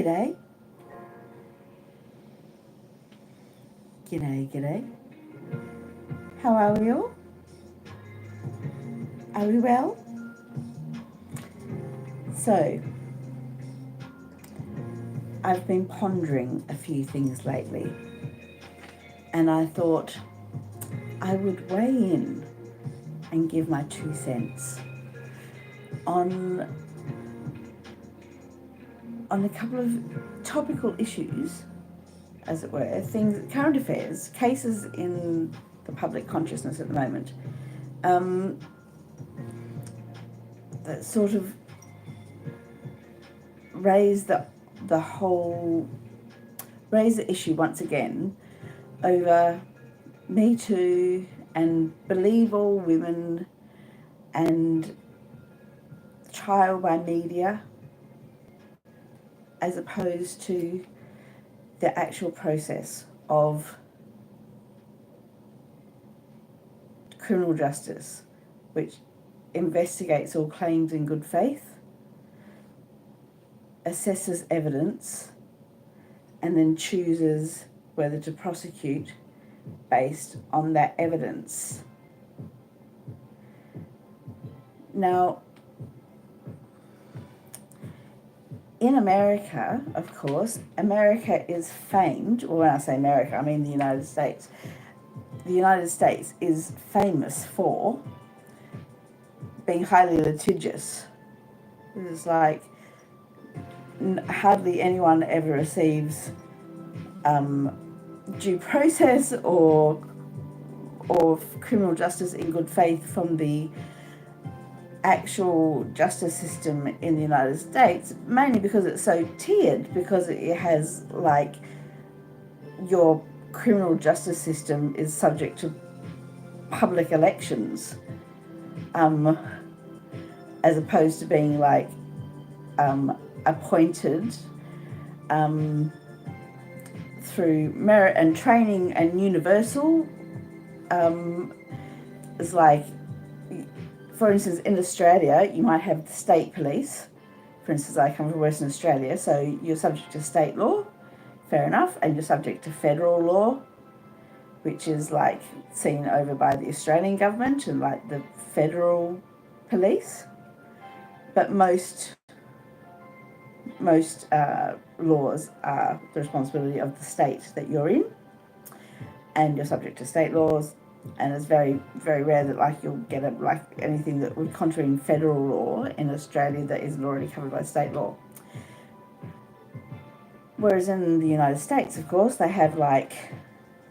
G'day. G'day. How are we all? Are we well? So, I've been pondering a few things lately, and I thought I would weigh in and give my 2 cents on a couple of topical issues, as it were, things, current affairs, cases in the public consciousness at the moment, that sort of raise the issue once again over Me Too and Believe All Women and trial by media, as opposed to the actual process of criminal justice, which investigates all claims in good faith, assesses evidence, and then chooses whether to prosecute based on that evidence. Now, in America, of course, America is famed, or when I say America, I mean the United States. The United States is famous for being highly litigious. It's like hardly anyone ever receives due process or criminal justice in good faith from the actual justice system in the United States, mainly because it's so tiered, because it has, like, your criminal justice system is subject to public elections, as opposed to being like appointed through merit and training and universal. It's like, for instance, in Australia, you might have the state police. For instance, I come from Western Australia, so you're subject to state law, fair enough, and you're subject to federal law, which is like seen over by the Australian government and like the federal police. But most laws are the responsibility of the state that you're in, and you're subject to state laws. And it's very, very rare that like you'll get anything that would contravene federal law in Australia that isn't already covered by state law. Whereas in the United States, of course, they have like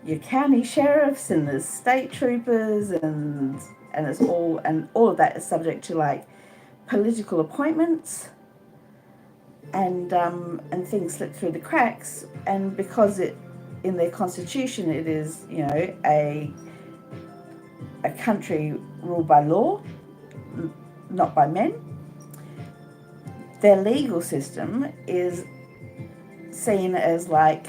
your county sheriffs and the state troopers, and it's all of that is subject to like political appointments, and things slip through the cracks. And because it in their constitution it is, you know, a country ruled by law, not by men, their legal system is seen as like,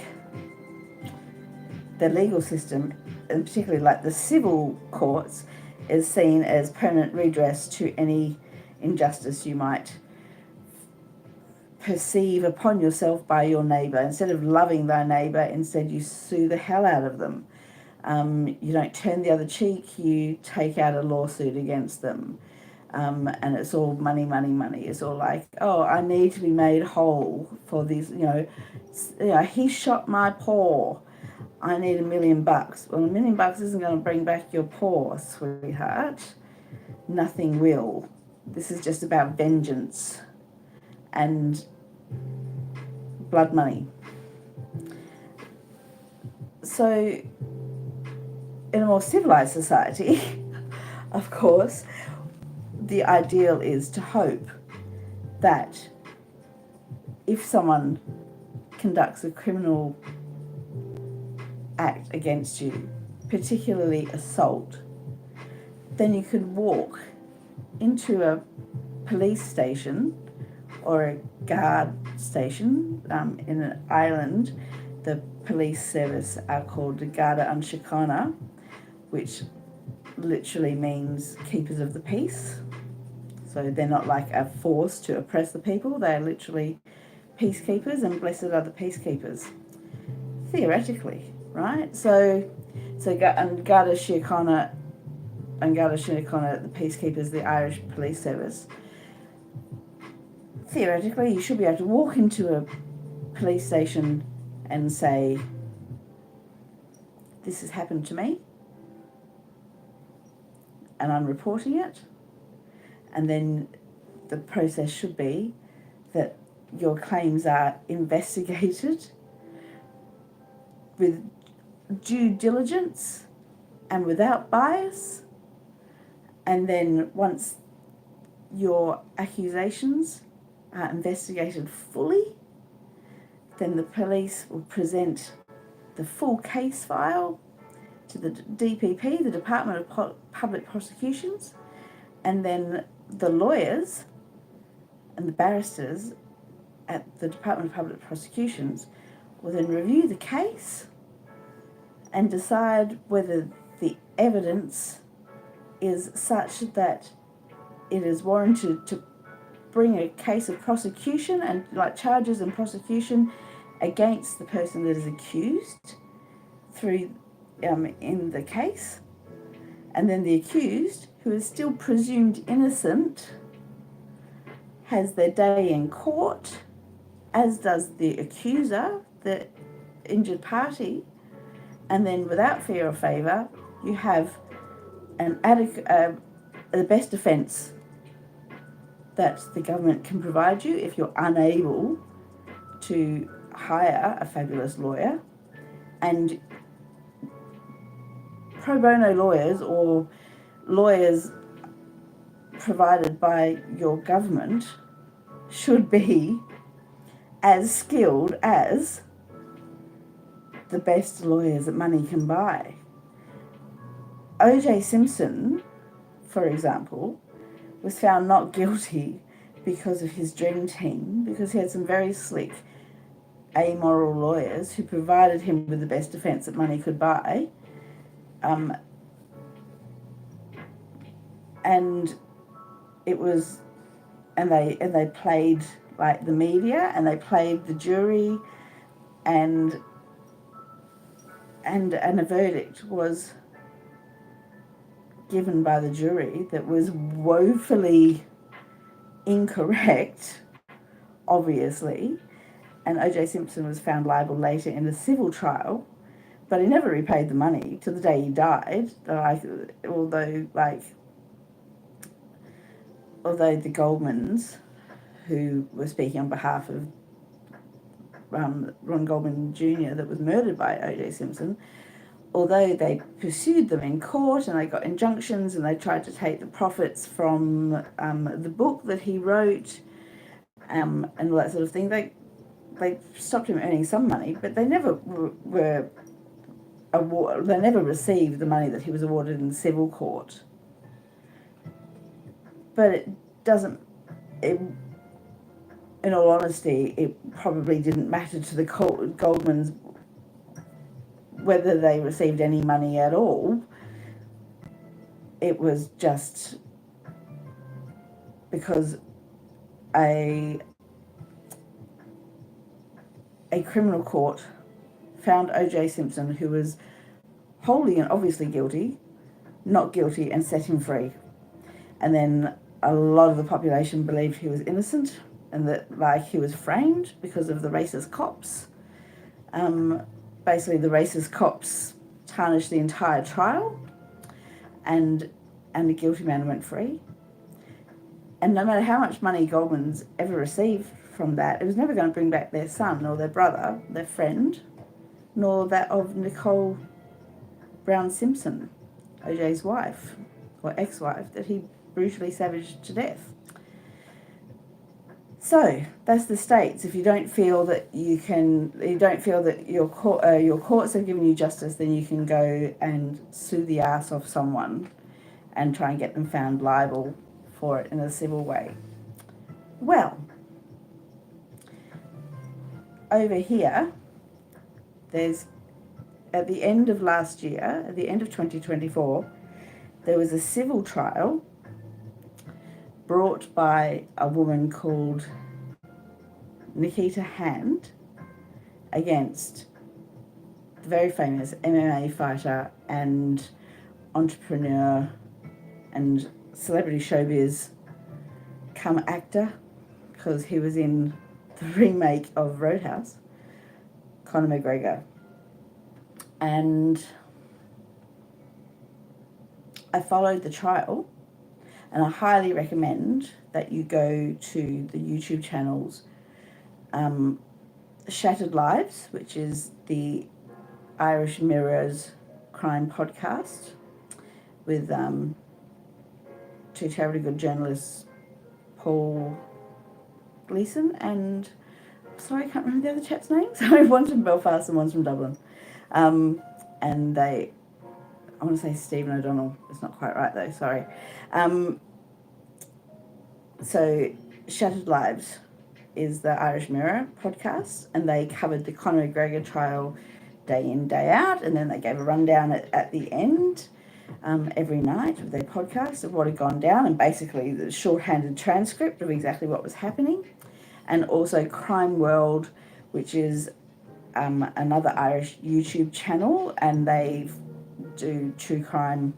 the legal system, and particularly like the civil courts, is seen as permanent redress to any injustice you might perceive upon yourself by your neighbour. Instead of loving thy neighbour, instead you sue the hell out of them. You don't turn the other cheek, you take out a lawsuit against them. And it's all money. It's all like, oh, I need to be made whole for these, you know, he shot my paw, I need $1 million. Well, $1 million isn't going to bring back your paw, sweetheart. Nothing will. This is just about vengeance and blood money. So, in a more civilized society, of course, the ideal is to hope that if someone conducts a criminal act against you, particularly assault, then you could walk into a police station or a guard station. In an island, the police service are called the Garda Unshikana, which literally means keepers of the peace. So they're not like a force to oppress the people, they're literally peacekeepers and blessed are the peacekeepers. Theoretically, right? So Garda Síochána the peacekeepers, the Irish Police Service, theoretically you should be able to walk into a police station and say, this has happened to me and I'm reporting it, and then the process should be that your claims are investigated with due diligence and without bias, and then once your accusations are investigated fully, then the police will present the full case file to the DPP, the Department of Public Prosecutions, and then the lawyers and the barristers at the Department of Public Prosecutions will then review the case and decide whether the evidence is such that it is warranted to bring a case of prosecution and charges and prosecution against the person that is accused through in the case, and then the accused, who is still presumed innocent, has their day in court, as does the accuser, the injured party, and then without fear or favour you have the best defence that the government can provide you if you're unable to hire a fabulous lawyer. And pro bono lawyers, or lawyers provided by your government, should be as skilled as the best lawyers that money can buy. O.J. Simpson, for example, was found not guilty because of his dream team, because he had some very slick, amoral lawyers who provided him with the best defence that money could buy. And they played the media, and they played the jury, and a verdict was given by the jury that was woefully incorrect, obviously, and O.J. Simpson was found liable later in a civil trial, but he never repaid the money to the day he died. Although the Goldmans, who were speaking on behalf of Ron Goldman Jr. that was murdered by O.J. Simpson, although they pursued them in court and they got injunctions and they tried to take the profits from the book that he wrote and all that sort of thing, they stopped him earning some money, but they never they never received the money that he was awarded in the civil court. But it doesn't. In all honesty, it probably didn't matter to the Goldmans whether they received any money at all. It was just because a criminal court found O.J. Simpson, who was wholly and obviously guilty, not guilty, and set him free. And then a lot of the population believed he was innocent and that he was framed because of the racist cops. Basically, the racist cops tarnished the entire trial, and the guilty man went free. And no matter how much money Goldman's ever received from that, it was never going to bring back their son or their brother, their friend, nor that of Nicole Brown Simpson, OJ's wife, or ex-wife, that he brutally savaged to death. So that's the States. If you don't feel that your courts have given you justice, then you can go and sue the ass off someone and try and get them found liable for it in a civil way. Well, over here, there's, at the end of last year, at the end of 2024, there was a civil trial brought by a woman called Nikita Hand against the very famous MMA fighter and entrepreneur and celebrity showbiz come actor, because he was in the remake of Roadhouse, Conor McGregor. And I followed the trial, and I highly recommend that you go to the YouTube channels Shattered Lives, which is the Irish Mirror's crime podcast with two terribly good journalists, Paul Gleason and, sorry, I can't remember the other chap's name. Sorry, one's from Belfast and one's from Dublin. And they, I want to say Stephen O'Donnell. It's not quite right though, sorry. So Shattered Lives is the Irish Mirror podcast, and they covered the Conor McGregor trial day in, day out, and then they gave a rundown at the end every night with their podcast of what had gone down, and basically the shorthanded transcript of exactly what was happening. And also Crime World, which is another Irish YouTube channel, and they do true crime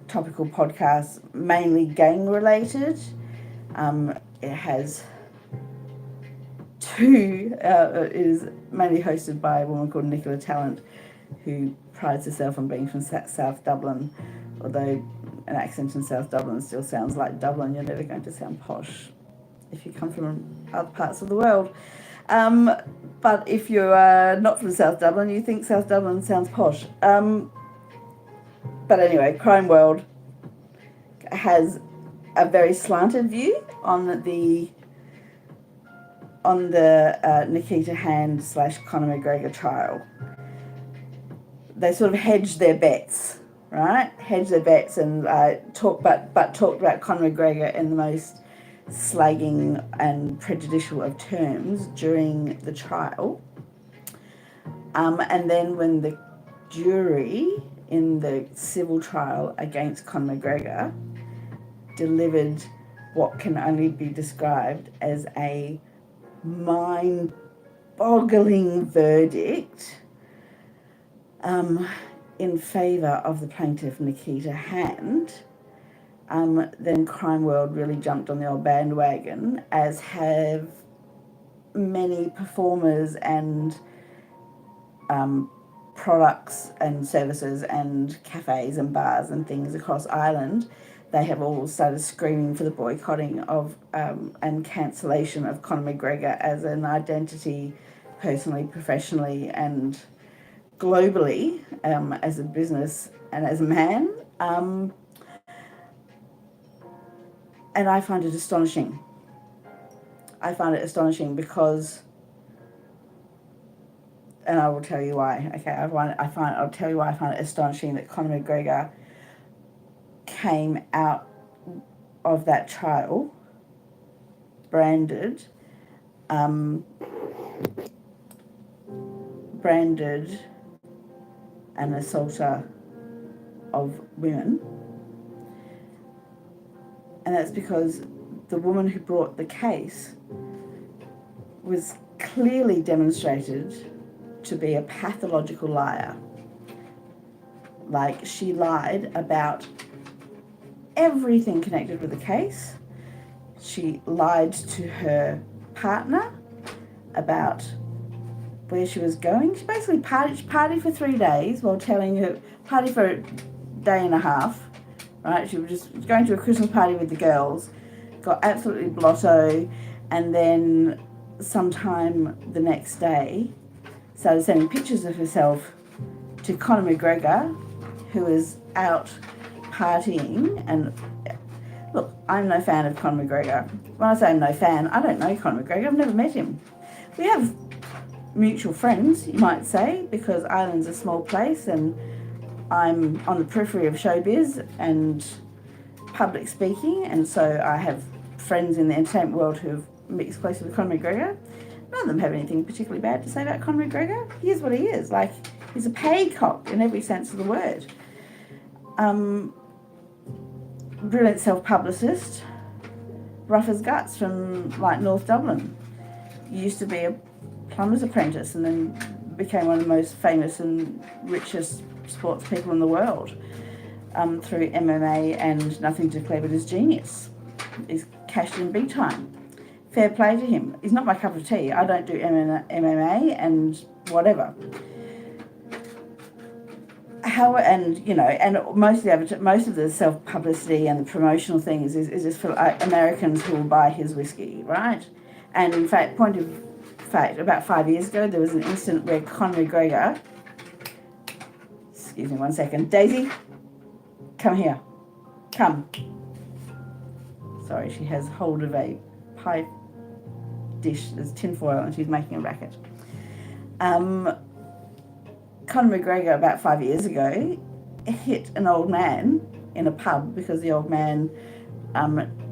topical podcasts, mainly gang related. It has two, it is mainly hosted by a woman called Nicola Tallant, who prides herself on being from South Dublin, although an accent in South Dublin still sounds like Dublin. You're never going to sound posh if you come from other parts of the world. But if you are not from South Dublin, you think South Dublin sounds posh. But anyway, Crime World has a very slanted view on the Nikita Hand / Conor McGregor trial. They sort of hedged their bets, right? Hedged their bets and talked about Conor McGregor in the most slagging and prejudicial of terms during the trial. And then when the jury in the civil trial against Conor McGregor delivered what can only be described as a mind-boggling verdict in favour of the plaintiff Nikita Hand, then Crime World really jumped on the old bandwagon, as have many performers and products and services and cafes and bars and things across Ireland. They have all started screaming for the boycotting of and cancellation of Conor McGregor as an identity, personally, professionally, and globally, as a business and as a man. And I find it astonishing. I find it astonishing because, and I will tell you why. Okay, I'll tell you why I find it astonishing that Conor McGregor came out of that trial branded an assaulter of women. And that's because the woman who brought the case was clearly demonstrated to be a pathological liar. Like, she lied about everything connected with the case. She lied to her partner about where she was going. She basically partied for 3 days while telling her, party for a day and a half, right? She was just going to a Christmas party with the girls, got absolutely blotto, and then sometime the next day started sending pictures of herself to Conor McGregor, who was out partying. And look, I'm no fan of Conor McGregor. When I say I'm no fan, I don't know Conor McGregor. I've never met him. We have mutual friends, you might say, because Ireland's a small place and I'm on the periphery of showbiz and public speaking, and so I have friends in the entertainment world who have mixed closely with Conor McGregor. None of them have anything particularly bad to say about Conor McGregor. He is what he is. Like, he's a paycock in every sense of the word. Brilliant self-publicist, rough as guts from like North Dublin. used to be a plumber's apprentice and then became one of the most famous and richest sports people in the world through MMA and nothing to declare but his genius. He's cashed in big time. Fair play to him. He's not my cup of tea. I don't do MMA and whatever. And most of the self-publicity and the promotional things is just for Americans who will buy his whiskey, right? And in fact, point of fact, about 5 years ago, there was an incident where Conor McGregor, excuse me one second, Daisy, come here, come. Sorry, she has hold of a pie dish, there's tinfoil, and she's making a racket. Conor McGregor, about 5 years ago, hit an old man in a pub because the old man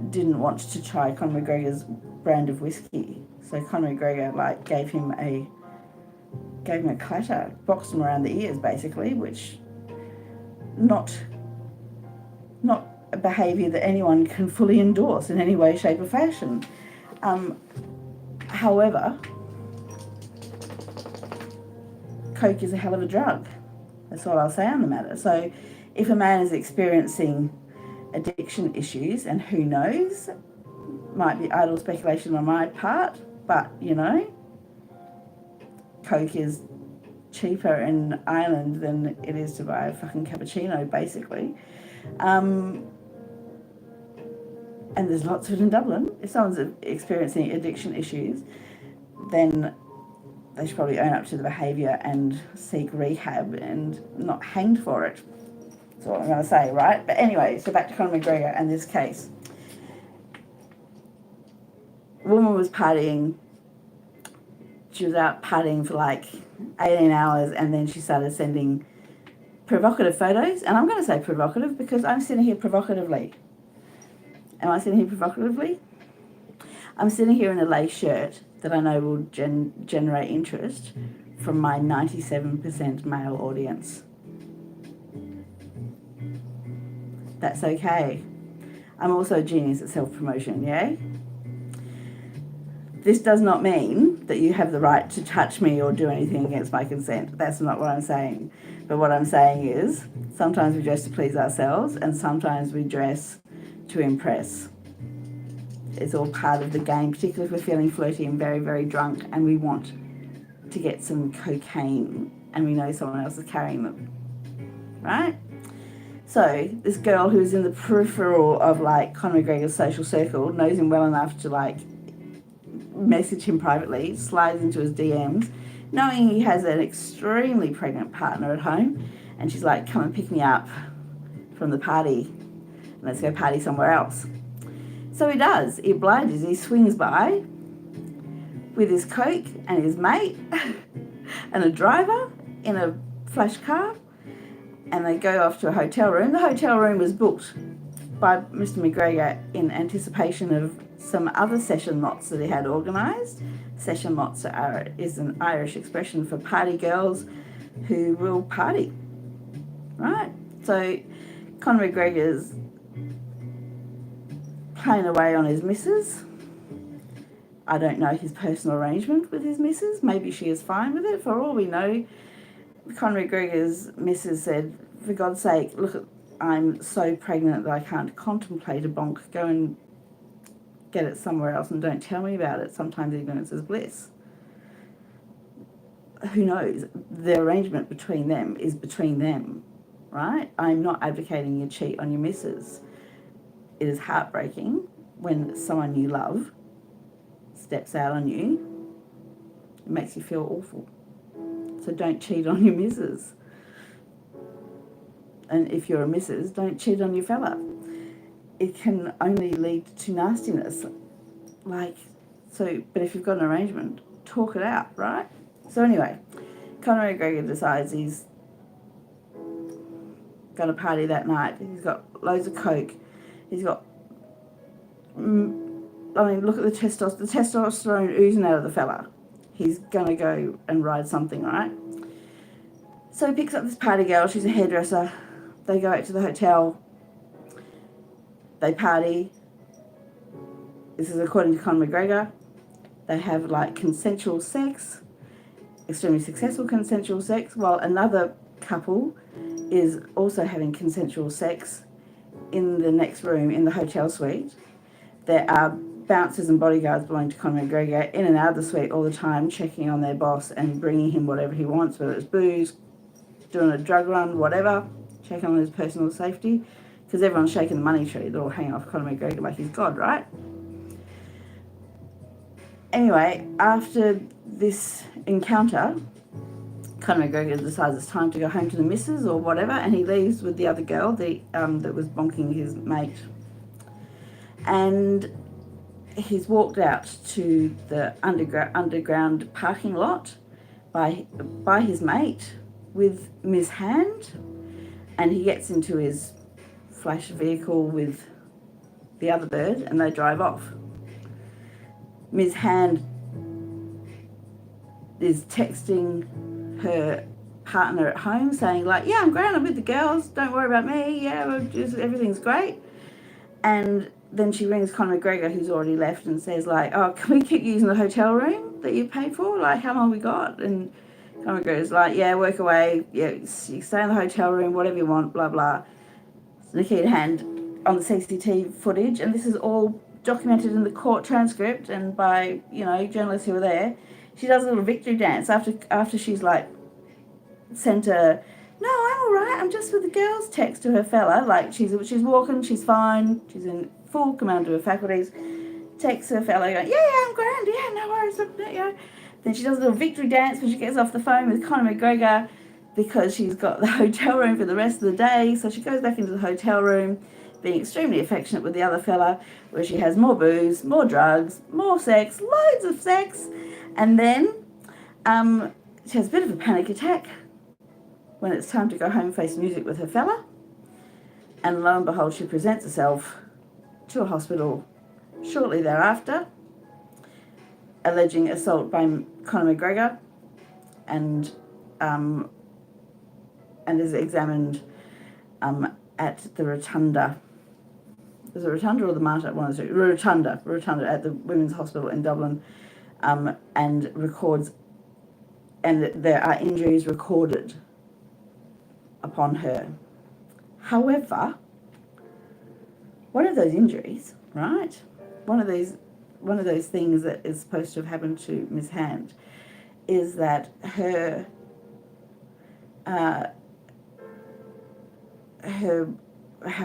didn't want to try Conor McGregor's brand of whiskey. So Conor McGregor gave him a clatter, boxed him around the ears basically, which not a behaviour that anyone can fully endorse in any way, shape or fashion. However, Coke is a hell of a drug. That's all I'll say on the matter. So if a man is experiencing addiction issues, and who knows, might be idle speculation on my part, but, Coke is cheaper in Ireland than it is to buy a fucking cappuccino, basically. And there's lots of it in Dublin. If someone's experiencing addiction issues, then they should probably own up to the behaviour and seek rehab and not hanged for it. That's what I'm going to say, right? But anyway, so back to Conor McGregor and this case. A woman was partying. She was out partying for 18 hours, and then she started sending provocative photos. And I'm going to say provocative because I'm sitting here provocatively. Am I sitting here provocatively? I'm sitting here in a lace shirt that I know will generate interest from my 97% male audience. That's okay. I'm also a genius at self-promotion, yay? This does not mean that you have the right to touch me or do anything against my consent. That's not what I'm saying. But what I'm saying is, sometimes we dress to please ourselves and sometimes we dress to impress. It's all part of the game, particularly if we're feeling flirty and very, very drunk and we want to get some cocaine and we know someone else is carrying them, right? So this girl who's in the peripheral of Conor McGregor's social circle knows him well enough to message him privately, slides into his DMs, knowing he has an extremely pregnant partner at home, and she's like, come and pick me up from the party. Let's go party somewhere else. So he does. He obliges. He swings by with his Coke and his mate and a driver in a flash car, and they go off to a hotel room. The hotel room was booked by Mr. McGregor in anticipation of some other session lots that he had organised. Session lots is an Irish expression for party girls who will party, right? So Conor McGregor's playing away on his missus. I don't know his personal arrangement with his missus. Maybe she is fine with it. For all we know, Conor McGregor's missus said, for God's sake, look, I'm so pregnant that I can't contemplate a bonk. Go and get it somewhere else and don't tell me about it. Sometimes ignorance is bliss. Who knows? The arrangement between them is between them, right? I'm not advocating you cheat on your missus. It is heartbreaking when someone you love steps out on you. It makes you feel awful. So don't cheat on your missus. And if you're a missus, don't cheat on your fella. It can only lead to nastiness. But if you've got an arrangement, talk it out, right? So anyway, Conor McGregor decides he's going to party that night. He's got loads of Coke. He's got, look at the testosterone oozing out of the fella. He's going to go and ride something, right? So he picks up this party girl. She's a hairdresser. They go out to the hotel. They party. This is according to Conor McGregor. They have like consensual sex, extremely successful consensual sex, while another couple is also having consensual sex in the next room in the hotel suite. There are bouncers and bodyguards belonging to Conor McGregor in and out of the suite all the time, checking on their boss and bringing him whatever he wants, whether it's booze, doing a drug run, whatever, checking on his personal safety, because everyone's shaking the money tree. They're all hanging off Conor McGregor like he's God, right? Anyway, after this encounter, Conor McGregor decides it's time to go home to the missus or whatever, and he leaves with the other girl that was bonking his mate. And he's walked out to the underground parking lot by his mate with Ms. Hand, and he gets into his flash vehicle with the other bird, and they drive off. Ms. Hand is texting her partner at home saying like, yeah, I'm grand, I'm with the girls, don't worry about me, yeah, everything's great. And then she rings Conor McGregor, who's already left, and says like, oh, can we keep using the hotel room that you paid for? Like, how long we got? And Conor McGregor's like, yeah, work away, yeah, you stay in the hotel room, whatever you want, blah, blah. Nikita Hand on the CCTV footage, and this is all documented in the court transcript and by, journalists who were there. She does a little victory dance after she's like sent a, no, I'm all right, I'm just with the girls text to her fella. Like she's walking, she's fine, she's in full command of her faculties. Texts her fella going, yeah, I'm grand, yeah, no worries, Then she does a little victory dance when she gets off the phone with Conor McGregor because she's got the hotel room for the rest of the day. So she goes back into the hotel room, being extremely affectionate with the other fella, where she has more booze, more drugs, more sex, loads of sex. And then she has a bit of a panic attack when it's time to go home, face music with her fella. And lo and behold, she presents herself to a hospital shortly thereafter, alleging assault by Conor McGregor, and is examined at the Rotunda. Is it Rotunda or the Martyr? One of the two. Rotunda at the Women's Hospital in Dublin, and records, and there are injuries recorded upon her. However, one of those injuries, right? One of those things that is supposed to have happened to Miss Hand is that her how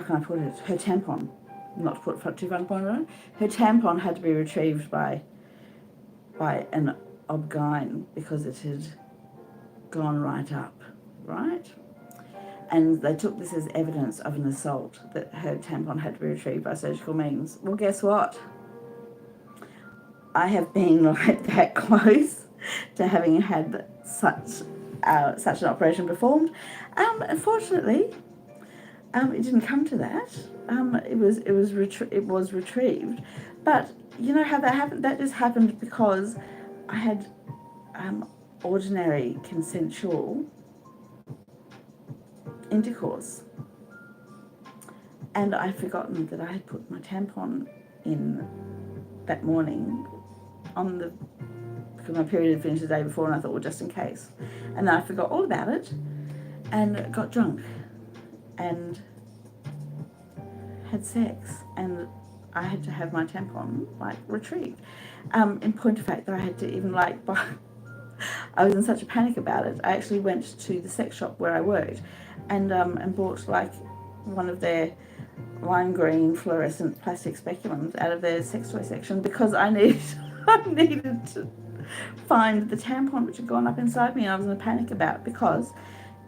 can I put it? Her tampon, not to put too fun point on it, her tampon had to be retrieved by an obgyn because it had gone right up, right? And they took this as evidence of an assault, that her tampon had to be retrieved by surgical means. Well, guess what? I have been like that close to having had such an operation performed. Unfortunately, it didn't come to that. It was retrieved, but you know how that happened? That just happened because I had ordinary consensual intercourse, and I'd forgotten that I had put my tampon in that morning because my period had finished the day before, and I thought, well, just in case. And then I forgot all about it and got drunk and had sex, and I had to have my tampon retrieved. In point of fact, that I had to even buy. I was in such a panic about it. I actually went to the sex shop where I worked, and bought one of their lime green fluorescent plastic speculums out of their sex toy section because I needed to find the tampon which had gone up inside me, and I was in a panic about because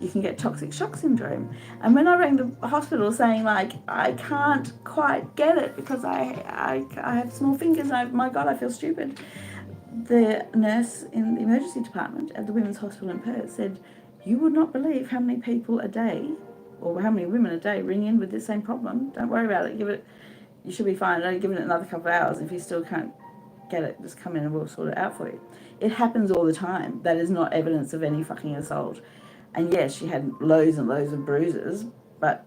you can get toxic shock syndrome. And when I rang the hospital saying I can't quite get it because I have small fingers and my God, I feel stupid, the nurse in the emergency department at the Women's Hospital in Perth said, you would not believe how many people a day, or how many women a day, ring in with this same problem. Don't worry about it. You should be fine. Give it another couple of hours. If you still can't get it, just come in and we'll sort it out for you. It happens all the time. That is not evidence of any fucking assault. And yes, she had loads and loads of bruises, but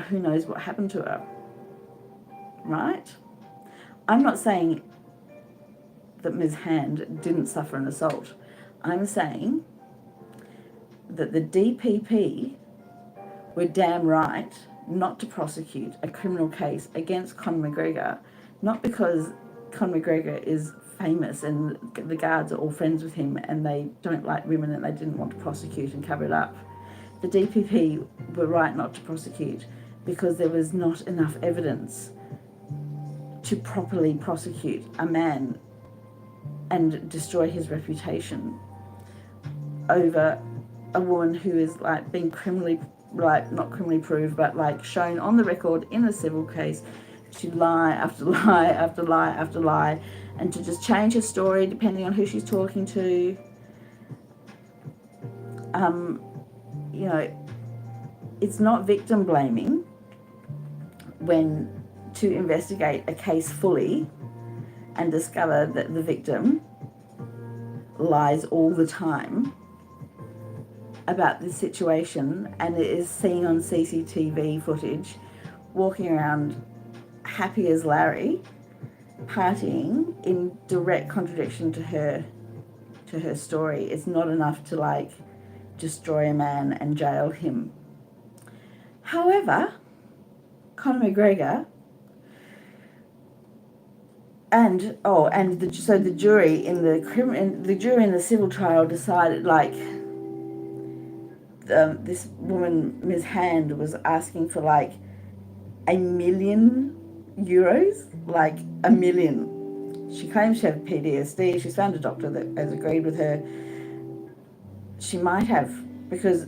who knows what happened to her, right? I'm not saying that Ms. Hand didn't suffer an assault. I'm saying that the DPP were damn right not to prosecute a criminal case against Conor McGregor, not because Conor McGregor is famous and the guards are all friends with him and they don't like women and they didn't want to prosecute and cover it up. The DPP were right not to prosecute because there was not enough evidence to properly prosecute a man and destroy his reputation over a woman who is like being criminally, like not criminally proved, but like shown on the record in a civil case to lie after lie after lie after lie, and to just change her story depending on who she's talking to. You know, it's not victim blaming when to investigate a case fully and discover that the victim lies all the time about this situation and it is seen on CCTV footage walking around happy as Larry, partying in direct contradiction to her story. It's not enough to like destroy a man and jail him. However, Conor McGregor so the jury in the civil trial decided like this woman Ms. Hand was asking for like €1 million, like $1 million. She claims she had PTSD. She's found a doctor that has agreed with her. She might have, because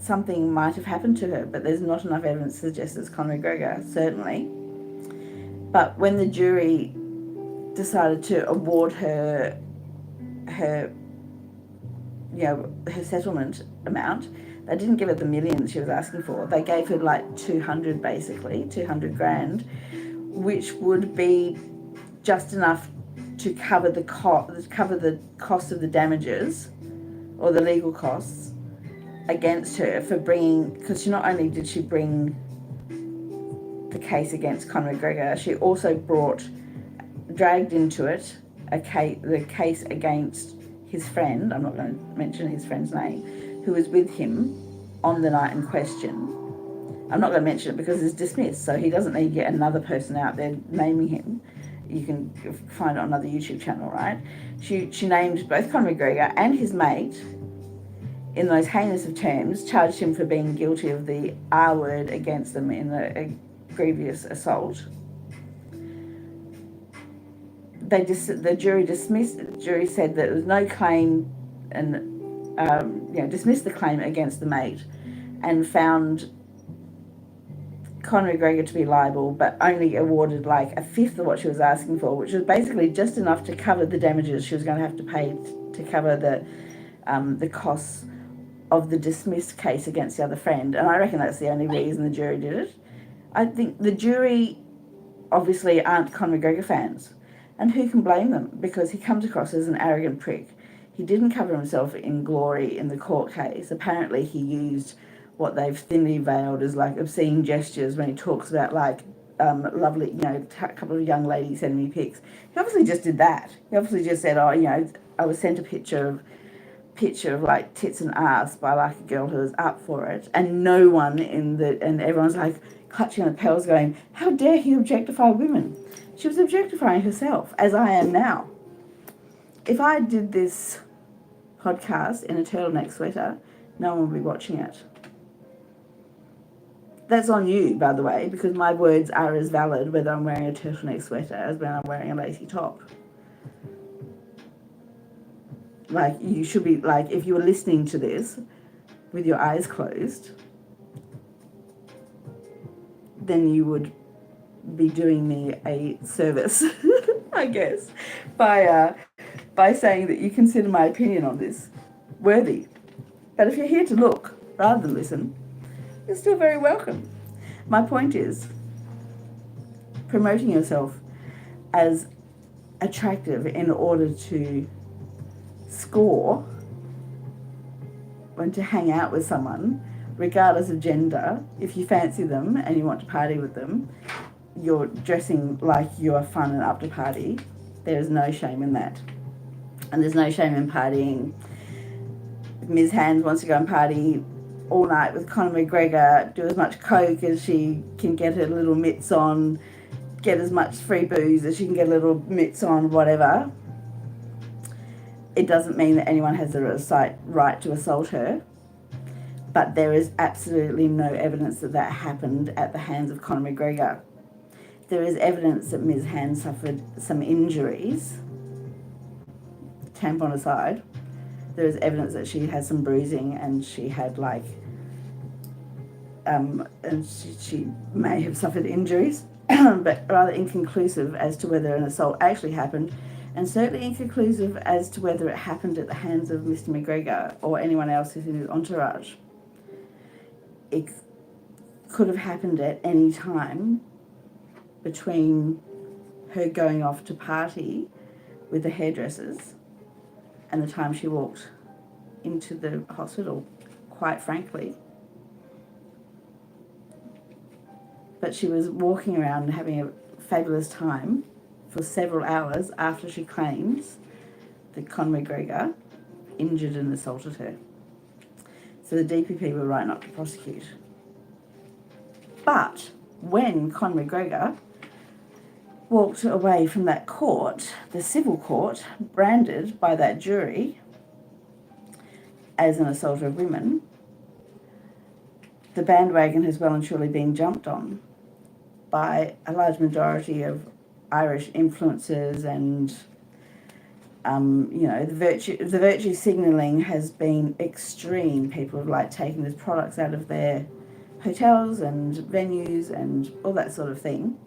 something might have happened to her, but there's not enough evidence to suggest it's Conor McGregor, certainly. But when the jury decided to award her settlement amount, they didn't give her the millions she was asking for. They gave her like 200 grand, which would be just enough to cover the cost of the damages or the legal costs against her for bringing, because not only did she bring the case against Conor McGregor, she also dragged into it the case against his friend, I'm not going to mention his friend's name, who was with him on the night in question. I'm not going to mention it because it's dismissed, so he doesn't need to get another person out there naming him. You can find it on another YouTube channel, right? She named both Conor McGregor and his mate in those heinous of terms, charged him for being guilty of the R word against them in a grievous assault. The jury said that there was no claim and dismissed the claim against the mate and found Conor McGregor to be liable, but only awarded like a fifth of what she was asking for, which was basically just enough to cover the damages she was going to have to pay to cover the costs of the dismissed case against the other friend. And I reckon that's the only reason the jury did it. I think the jury obviously aren't Conor McGregor fans, and who can blame them, because he comes across as an arrogant prick. He didn't cover himself in glory in the court case. Apparently he used what they've thinly veiled as like obscene gestures when he talks about like lovely, a couple of young ladies sending me pics. He obviously just did that. He obviously just said, I was sent a picture of like tits and ass by like a girl who was up for it, and and everyone's like clutching on the pearls going, how dare he objectify women? She was objectifying herself, as I am now. If I did this podcast in a turtleneck sweater, no one would be watching it. That's on you, by the way, because my words are as valid whether I'm wearing a turtleneck sweater as when I'm wearing a lacy top. Like, you should be, like, if you were listening to this with your eyes closed, then you would be doing me a service, I guess, by saying that you consider my opinion on this worthy. But if you're here to look rather than listen, you're still very welcome. My point is promoting yourself as attractive in order to score and to hang out with someone, regardless of gender. If you fancy them and you want to party with them, you're dressing like you are fun and up to party. There is no shame in that. And there's no shame in partying. Ms. Hands wants to go and party all night with Conor McGregor, do as much coke as she can get her little mitts on, get as much free booze as she can get little mitts on, whatever. It doesn't mean that anyone has the right to assault her, but there is absolutely no evidence that that happened at the hands of Conor McGregor. There is evidence that Ms. Hand suffered some injuries, tampon aside. There is evidence that she had some bruising and she had and she may have suffered injuries, but rather inconclusive as to whether an assault actually happened, and certainly inconclusive as to whether it happened at the hands of Mr. McGregor or anyone else who's in his entourage. It could have happened at any time between her going off to party with the hairdressers and the time she walked into the hospital, quite frankly. But she was walking around having a fabulous time for several hours after she claims that Conor McGregor injured and assaulted her. So the DPP were right not to prosecute. But when Conor McGregor walked away from that court, the civil court, branded by that jury as an assaulter of women, the bandwagon has well and truly been jumped on by a large majority of Irish influencers, and the virtue signalling has been extreme. People have taken these products out of their hotels and venues and all that sort of thing.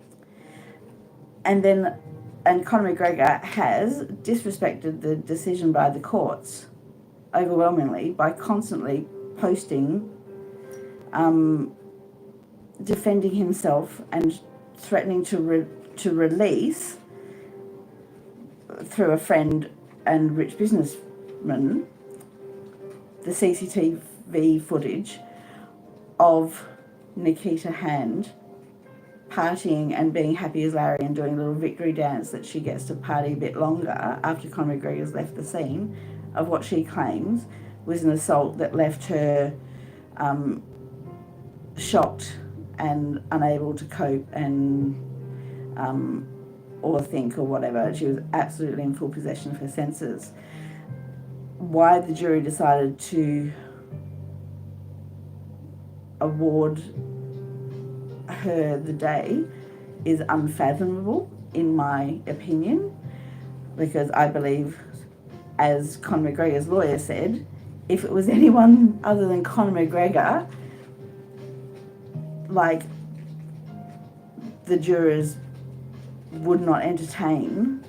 And Conor McGregor has disrespected the decision by the courts overwhelmingly by constantly posting, defending himself and threatening to release, through a friend and rich businessman, the CCTV footage of Nikita Hand partying and being happy as Larry and doing a little victory dance that she gets to party a bit longer after Conor McGregor's left the scene, of what she claims was an assault that left her shocked and unable to cope and or think or whatever. She was absolutely in full possession of her senses. Why the jury decided to award her the day is unfathomable, in my opinion, because I believe, as Conor McGregor's lawyer said, if it was anyone other than Conor McGregor, the jurors would not entertain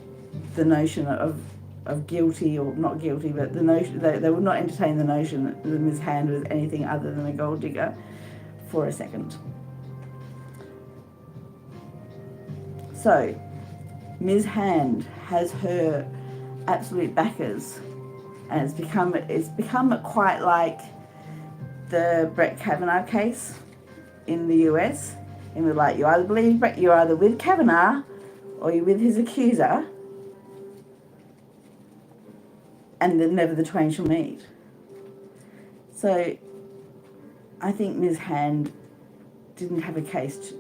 the notion of guilty or not guilty, but the notion they would not entertain the notion that Ms. Hand was anything other than a gold digger for a second. So, Ms. Hand has her absolute backers, and it's become quite like the Brett Kavanaugh case in the US. And we're like, you're either with Kavanaugh or you're with his accuser, and then never the twain shall meet. So I think Ms. Hand didn't have a case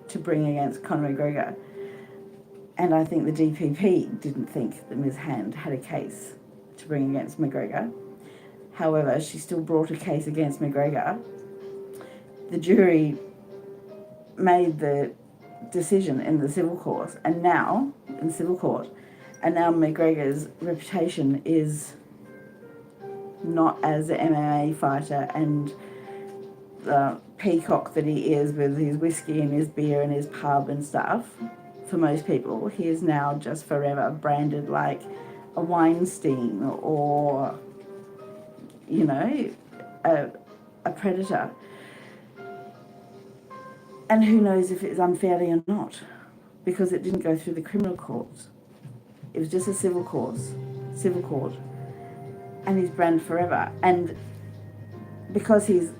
to bring against Conor McGregor. And I think the DPP didn't think that Ms. Hand had a case to bring against McGregor. However, she still brought a case against McGregor. The jury made the decision in the civil court, and now McGregor's reputation is not as an MMA fighter and the peacock that he is with his whiskey and his beer and his pub and stuff. For most people, he is now just forever branded like a Weinstein or, a predator. And who knows if it's unfairly or not, because it didn't go through the criminal courts. It was just a civil court, and he's branded forever. And because he's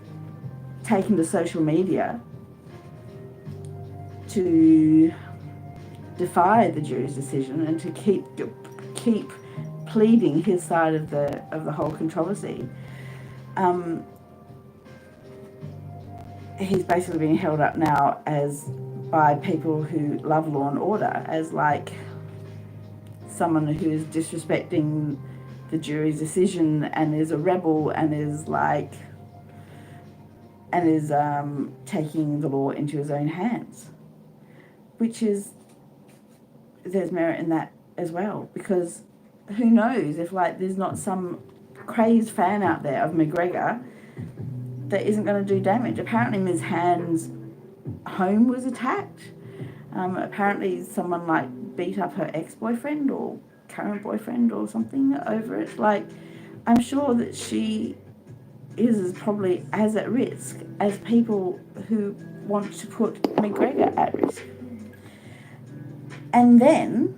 taken to social media to defy the jury's decision and to keep pleading his side of the whole controversy. He's basically being held up now as by people who love law and order as like someone who is disrespecting the jury's decision and is a rebel and is taking the law into his own hands, which is, there's merit in that as well, because who knows if like there's not some crazed fan out there of McGregor that isn't going to do damage. Apparently Ms. Hand's home was attacked. Apparently someone like beat up her ex-boyfriend or current boyfriend or something over it. Like, I'm sure that she is probably as at risk as people who want to put McGregor at risk. And then,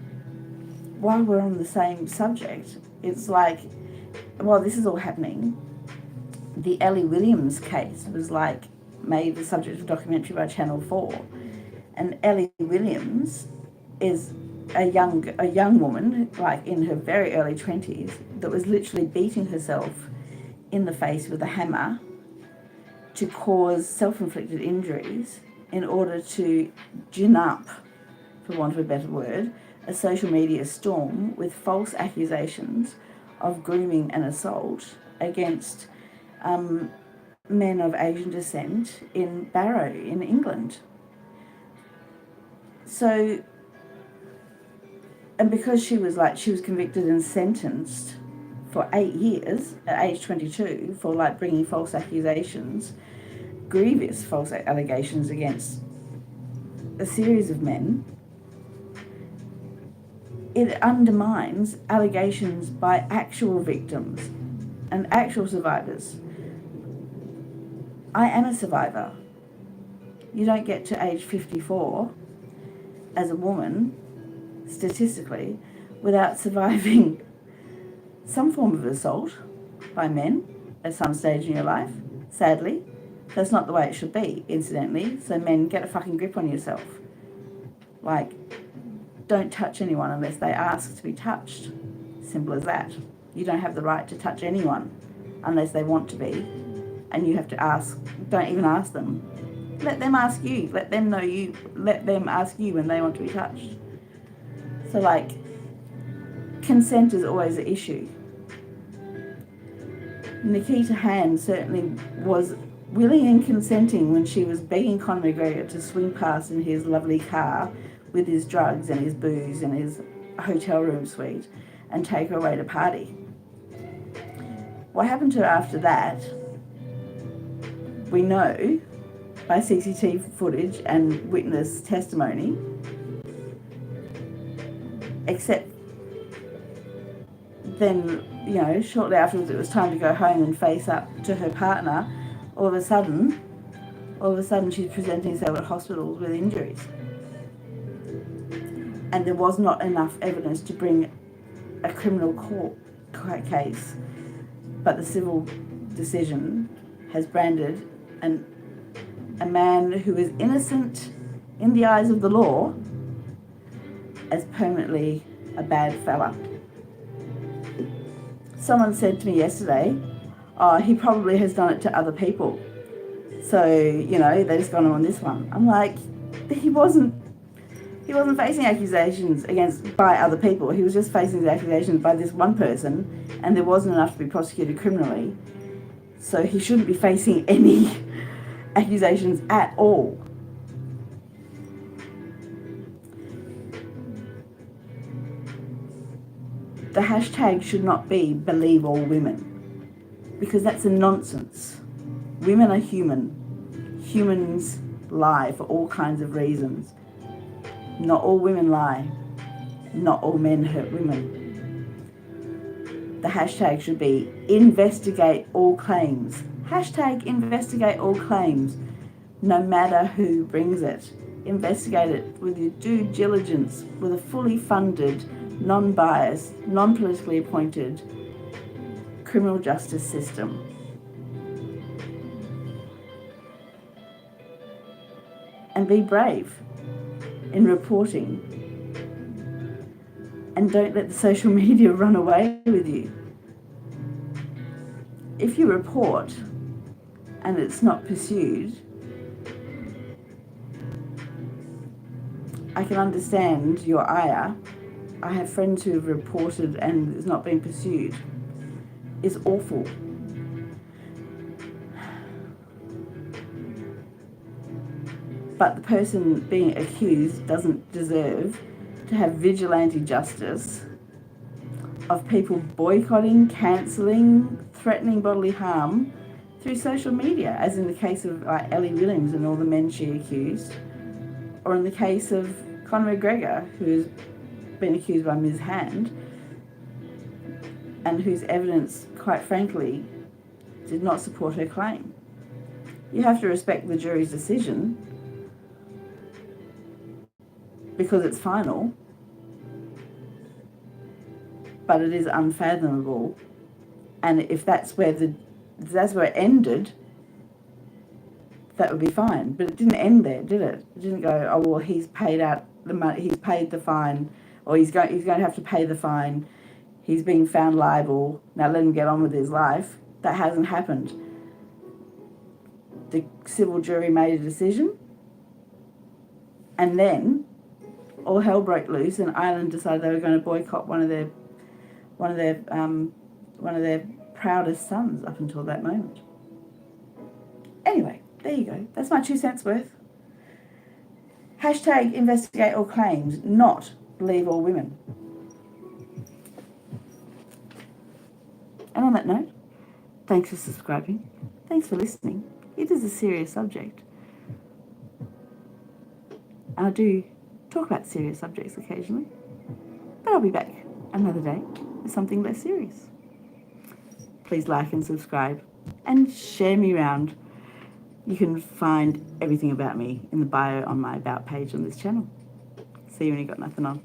while we're on the same subject, it's like, while this is all happening, the Ellie Williams case was like made the subject of a documentary by Channel 4. And Ellie Williams is a young woman, like in her very early 20s, that was literally beating herself in the face with a hammer to cause self-inflicted injuries in order to gin up, for want of a better word, a social media storm with false accusations of grooming and assault against men of Asian descent in Barrow in England. So, and because she was convicted and sentenced for 8 years at age 22 for like bringing false accusations, grievous false allegations against a series of men, it undermines allegations by actual victims and actual survivors. I am a survivor. You don't get to age 54 as a woman, statistically, without surviving some form of assault by men at some stage in your life. Sadly, that's not the way it should be, incidentally. So men, get a fucking grip on yourself. Like, don't touch anyone unless they ask to be touched. Simple as that. You don't have the right to touch anyone unless they want to be. And you have to ask, don't even ask them. Let them ask you. Let them know you. Let them ask you when they want to be touched. So like, consent is always an issue. Nikita Hand certainly was willing and consenting when she was begging Conor McGregor to swing past in his lovely car with his drugs and his booze and his hotel room suite and take her away to party. What happened to her after that, we know by CCTV footage and witness testimony, except then, you know, shortly afterwards it was time to go home and face up to her partner. All of a sudden she's presenting herself at hospitals with injuries. And there was not enough evidence to bring a criminal court case, but the civil decision has branded a man who is innocent in the eyes of the law as permanently a bad fella. Someone said to me yesterday, oh, he probably has done it to other people. So, you know, they just gone on this one. I'm like, he wasn't facing accusations by other people. He was just facing the accusations by this one person, and there wasn't enough to be prosecuted criminally. So he shouldn't be facing any accusations at all. The hashtag should not be believe all women, because that's a nonsense. Women are human. Humans lie for all kinds of reasons. Not all women lie. Not all men hurt women. The hashtag should be investigate all claims. Hashtag investigate all claims, no matter who brings it. Investigate it with your due diligence, with a fully funded, non-biased, non-politically appointed criminal justice system. And be brave in reporting and don't let the social media run away with you. If you report and it's not pursued, I can understand your ire. I have friends who have reported and it's not been pursued. It's awful. But the person being accused doesn't deserve to have vigilante justice of people boycotting, cancelling, threatening bodily harm through social media, as in the case of Eleanor Williams and all the men she accused, or in the case of Conor McGregor, who's been accused by Ms. Hand, and whose evidence, quite frankly, did not support her claim. You have to respect the jury's decision because it's final, but it is unfathomable. And if that's where it ended, that would be fine. But it didn't end there, did it? It didn't go, oh well, he's paid out the money, he's paid the fine, or he's going to have to pay the fine. He's being found liable. Now let him get on with his life. That hasn't happened. The civil jury made a decision, and then all hell broke loose, and Ireland decided they were going to boycott one of their proudest sons up until that moment. Anyway, there you go. That's my 2 cents worth. Hashtag investigate all claims, not believe all women. And on that note, thanks for subscribing. Thanks for listening. It is a serious subject. I do talk about serious subjects occasionally, but I'll be back another day with something less serious. Please like and subscribe and share me around. You can find everything about me in the bio on my About page on this channel. See you when you got nothing on.